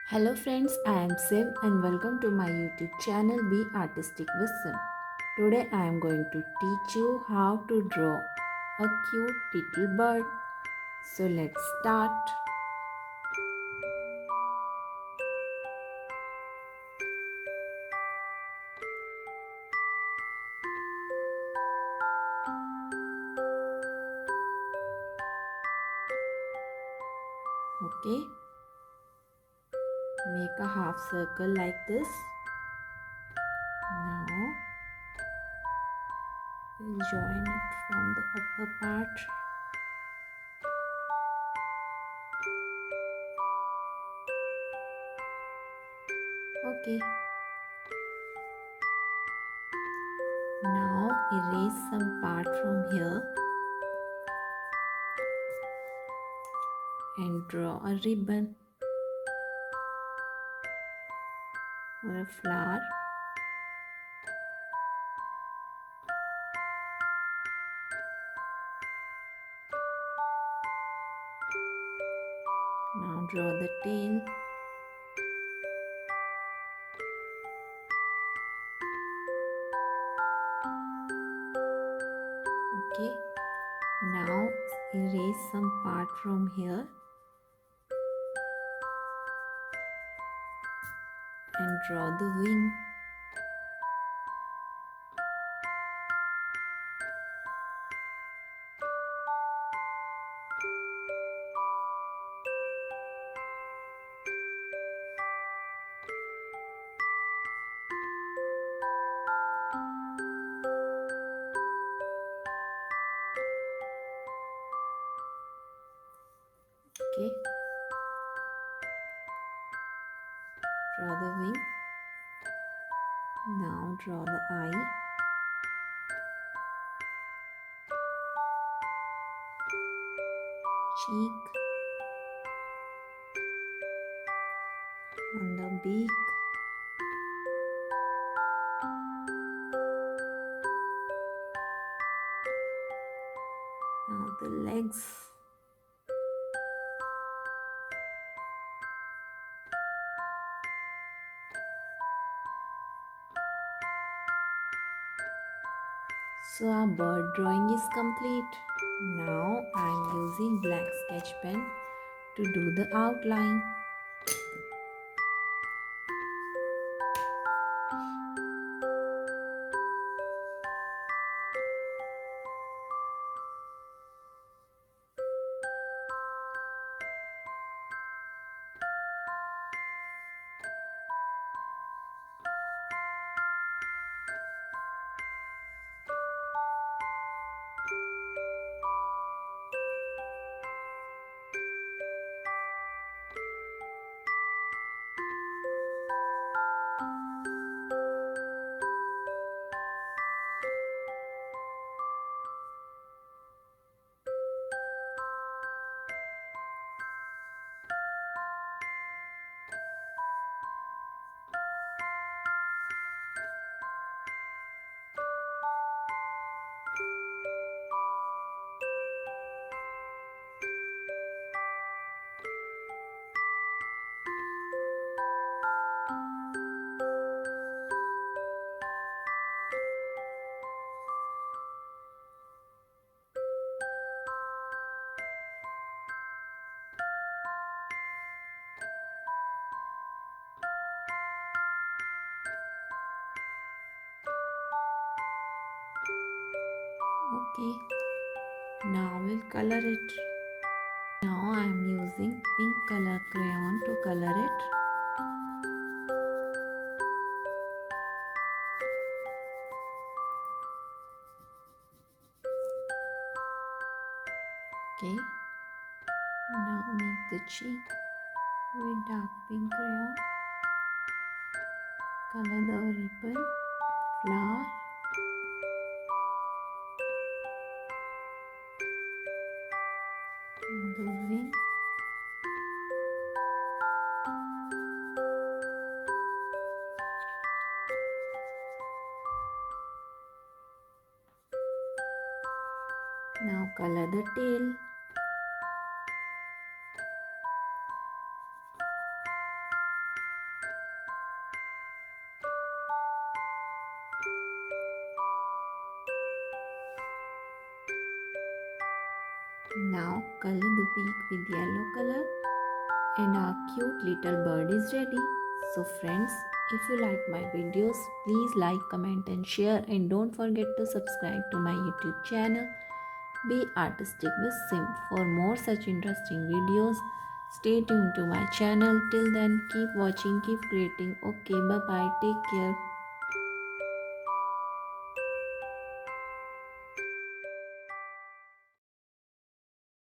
Hello friends, I am Sim and welcome to my YouTube channel Be Artistic with Sim. Today I am going to teach you how to draw a cute little bird. So let's start. Okay, make a half circle like this. Now we'll join it from the upper part. Okay, now erase some part from here and draw a ribbon or a flower. Now draw the tail. Okay, now erase some part from here and draw the wing. Okay, draw the wing. Now draw the eye. Cheek. On the beak. Now the legs. So our bird drawing is complete. Now I am using black sketch pen to do the outline. Okay, now we'll color it. Now I am using pink color crayon to color it. Okay, now make the cheek with dark pink crayon. Color the ribbon, flower, the wing. Now color the tail. Now color the beak with yellow color and our cute little bird is ready. So friends, if you like my videos, please like, comment and share, and don't forget to subscribe to my YouTube channel Be Artistic with Sim for more such interesting videos. Stay tuned to my channel. Till then, keep watching, keep creating. Okay, bye bye. Take care.